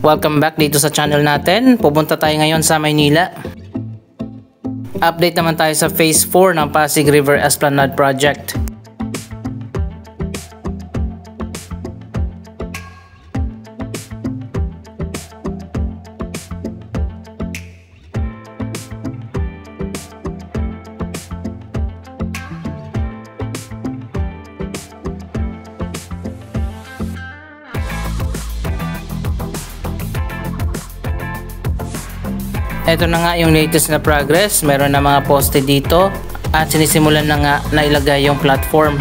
Welcome back dito sa channel natin. Pupunta tayo ngayon sa Maynila. Update naman tayo sa Phase 4 ng Pasig River Esplanade Project. Ito na nga yung latest na progress. Meron na mga poste dito at sinisimulan na nga na ilagay yung platform.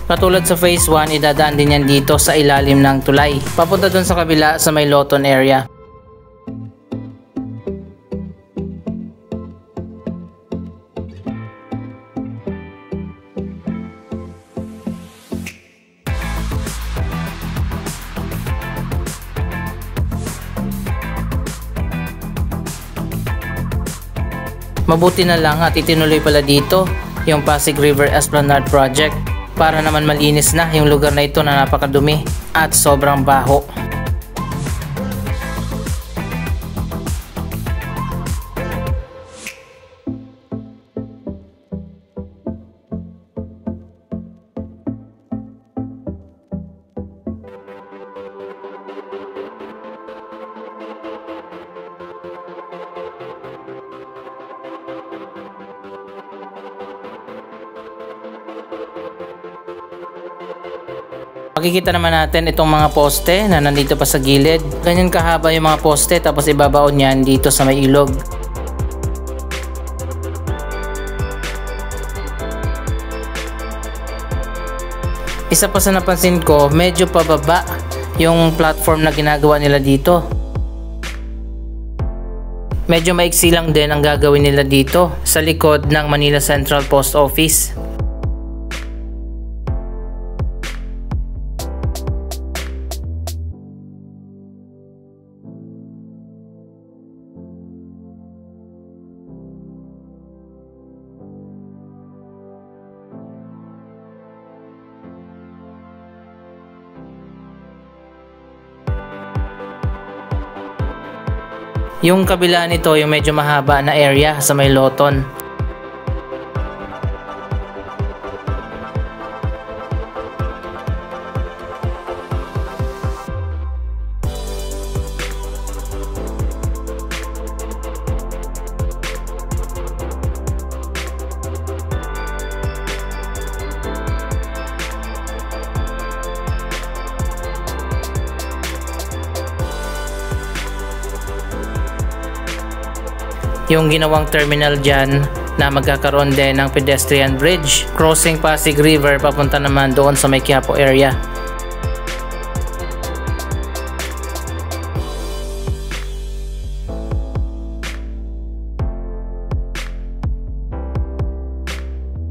Katulad sa Phase 1, idadaan din yan dito sa ilalim ng tulay. Papunta dun sa kabila sa may Loton area. Mabuti na lang at itinuloy pala dito yung Pasig River Esplanade Project para naman malinis na yung lugar na ito na napakadumi at sobrang baho. Makikita naman natin itong mga poste na nandito pa sa gilid. Ganyan kahaba yung mga poste tapos ibabaon yan dito sa may ilog. Isa pa sa napansin ko, medyo pababa yung platform na ginagawa nila dito. Medyo maiksi lang din ang gagawin nila dito sa likod ng Manila Central Post Office. Yung kabila nito, yung medyo mahaba na area sa may Loton. Yung ginawang terminal dyan na magkakaroon din ng pedestrian bridge crossing Pasig River papunta naman doon sa may Quiapo area.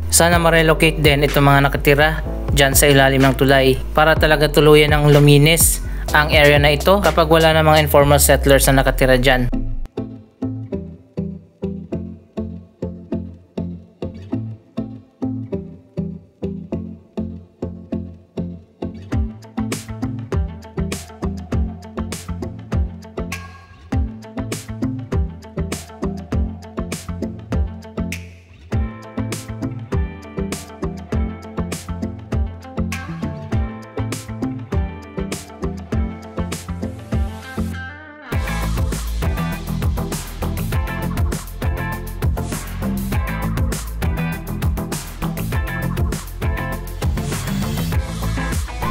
Sana ma-relocate din itong mga nakatira dyan sa ilalim ng tulay para talaga tuluyan ng luminis ang area na ito kapag wala na mga informal settlers na nakatira dyan.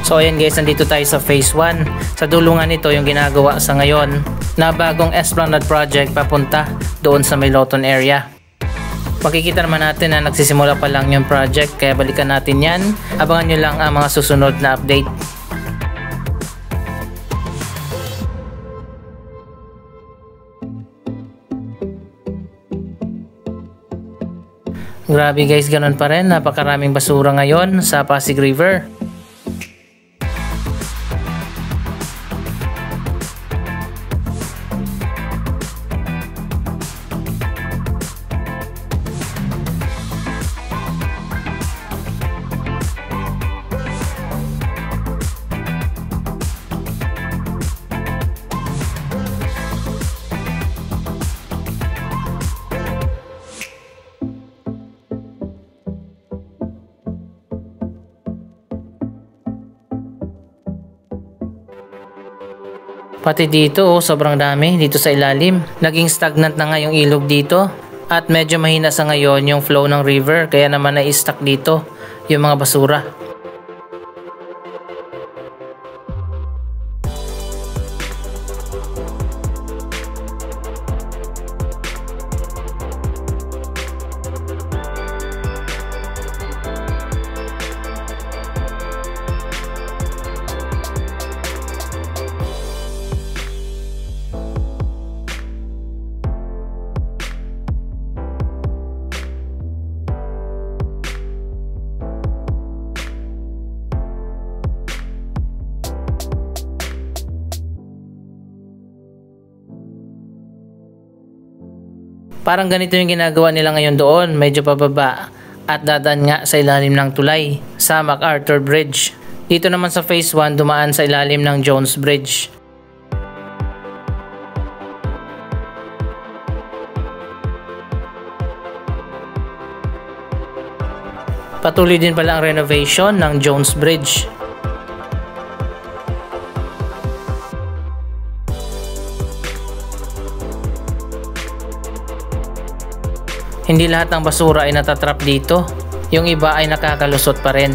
So ayan guys, nandito tayo sa Phase 1. Sa dulungan nito yung ginagawa sa ngayon na bagong Esplanade Project papunta doon sa may Loton area. Makikita naman natin na nagsisimula pa lang yung project kaya balikan natin yan. Abangan nyo lang ang mga susunod na update. Grabe guys, ganun pa rin. Napakaraming basura ngayon sa Pasig River. Pati dito sobrang dami dito sa ilalim. Naging stagnant na nga yung ilog dito at medyo mahina sa ngayon yung flow ng river kaya naman na-stuck dito yung mga basura. Parang ganito yung ginagawa nila ngayon doon, medyo pababa at dadaan nga sa ilalim ng tulay sa MacArthur Bridge. Dito naman sa Phase 1 dumaan sa ilalim ng Jones Bridge. Patuloy din pala ang renovation ng Jones Bridge. Hindi lahat ng basura ay natatrap dito. Yung iba ay nakakalusot pa rin.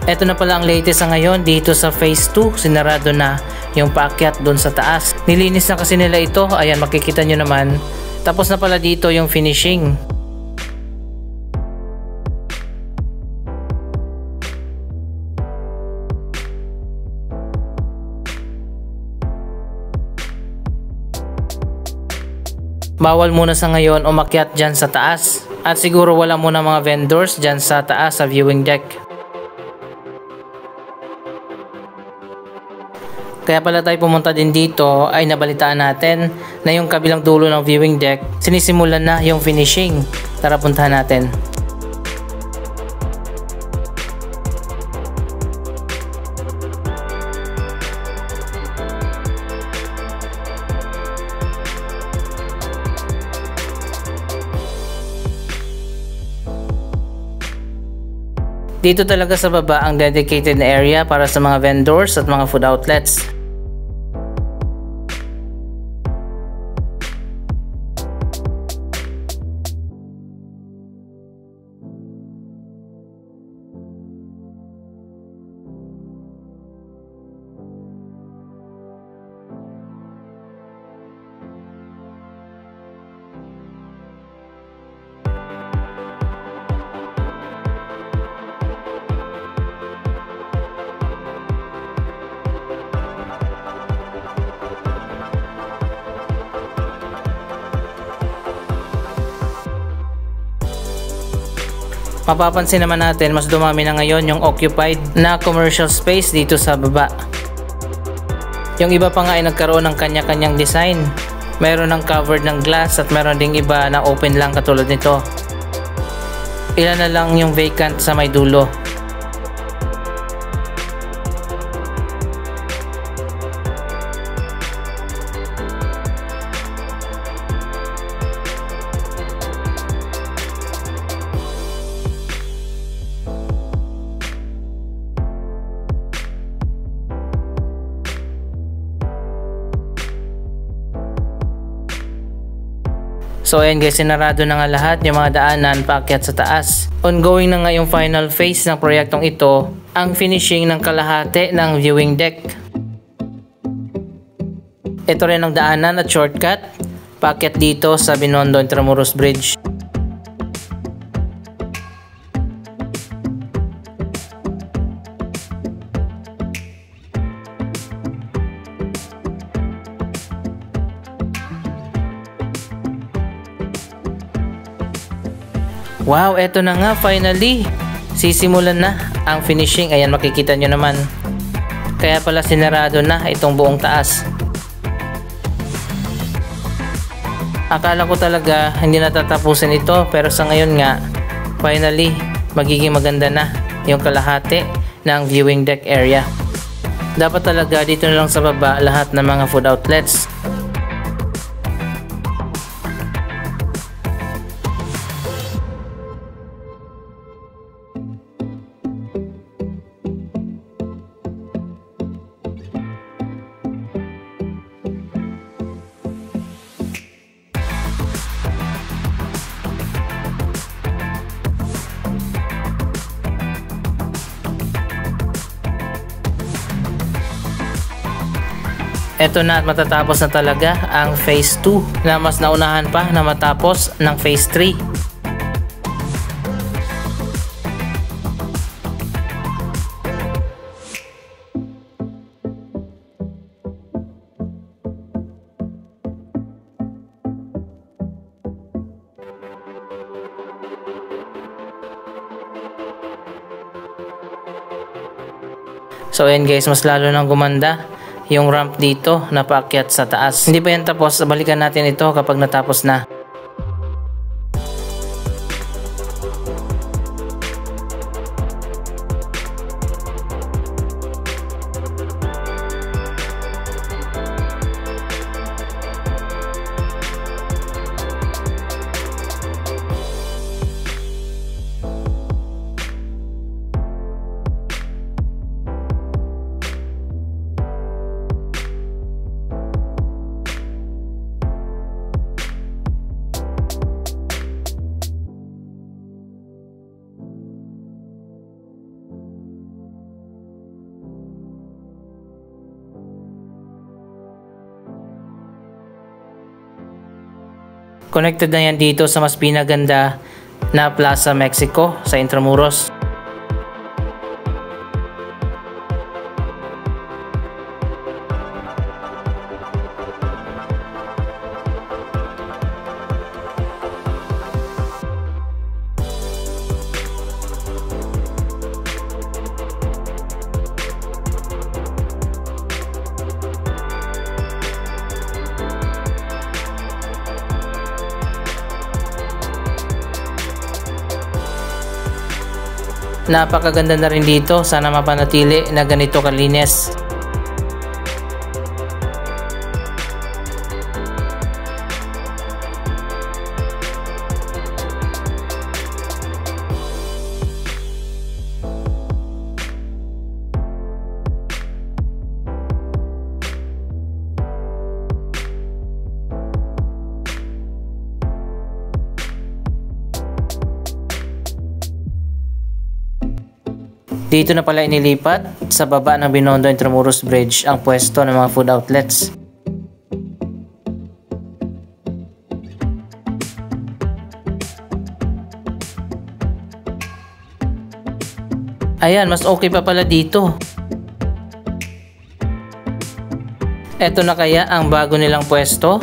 Ito na pala ang latest sa ngayon dito sa Phase 2. Sinarado na yung paakyat doon sa taas. Nilinis na kasi nila ito. Ayan, makikita nyo naman. Tapos na pala dito yung finishing. Bawal muna sa ngayon umakyat dyan sa taas at siguro wala muna mga vendors dyan sa taas sa viewing deck. Kaya pala tayo pumunta din dito ay nabalitaan natin na yung kabilang dulo ng viewing deck sinisimulan na yung finishing. Tara puntahan natin. Dito talaga sa baba ang dedicated na area para sa mga vendors at mga food outlets. Mapapansin naman natin mas dumami na ngayon yung occupied na commercial space dito sa baba. Yung iba pa nga ay nagkaroon ng kanya-kanyang design. Meron ng covered ng glass at meron ding iba na open lang katulad nito. Ilan na lang yung vacant sa may dulo. So ayan guys, sinarado na nga lahat yung mga daanan paakyat sa taas. Ongoing na nga yung final phase ng proyektong ito, ang finishing ng kalahati ng viewing deck. Ito rin ang daanan at shortcut paakyat dito sa Binondo Intramuros Bridge. Wow, eto na nga finally. Sisimulan na ang finishing. Ayan, makikita nyo naman. Kaya pala sinarado na itong buong taas. Akala ko talaga hindi natatapusin ito, pero sa ngayon nga finally magiging maganda na yung kalahati ng viewing deck area. Dapat talaga dito na lang sa baba lahat ng mga food outlets. Eto na at matatapos na talaga ang Phase 2 na mas naunahan pa na matapos ng Phase 3. So ayan guys, mas lalo nang gumanda yung ramp dito na paakyat sa taas. Hindi pa yan tapos, balikan natin ito kapag natapos na. Connected na yan dito sa mas pinaganda na Plaza Mexico sa Intramuros. Napakaganda na rin dito, sana mapanatili na ganito kalinis. Dito na pala inilipat sa baba ng Binondo Intramuros Bridge ang pwesto ng mga food outlets. Ayan, mas okay pa pala dito. Eto na kaya ang bago nilang pwesto.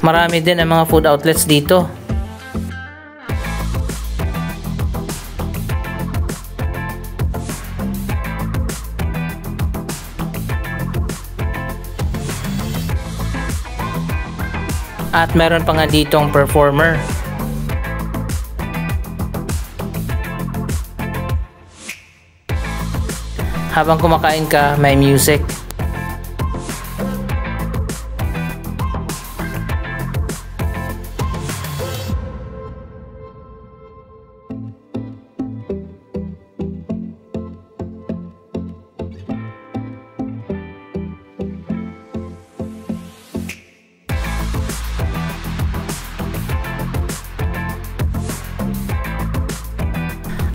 Marami din ang mga food outlets dito. At meron pa nga ditong performer. Habang kumakain ka, may music.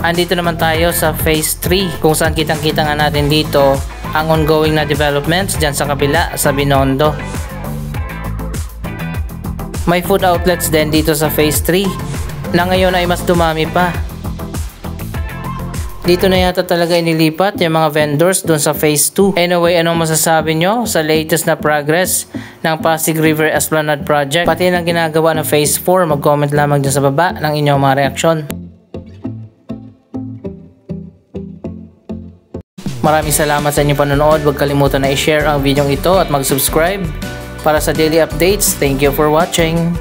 Andito naman tayo sa Phase 3 kung saan kitang-kita nga natin dito ang ongoing na developments dyan sa kabila sa Binondo. May food outlets din dito sa Phase 3 na ngayon ay mas dumami pa. Dito na yata talaga inilipat yung mga vendors dun sa Phase 2. Anyway, anong masasabi nyo sa latest na progress ng Pasig River Esplanade Project? Pati ng ginagawa ng Phase 4, mag-comment lamang dyan sa baba ng inyong mga reaksyon. Maraming salamat sa inyong panonood. Huwag kalimutan na i-share ang video ito at mag-subscribe para sa daily updates. Thank you for watching.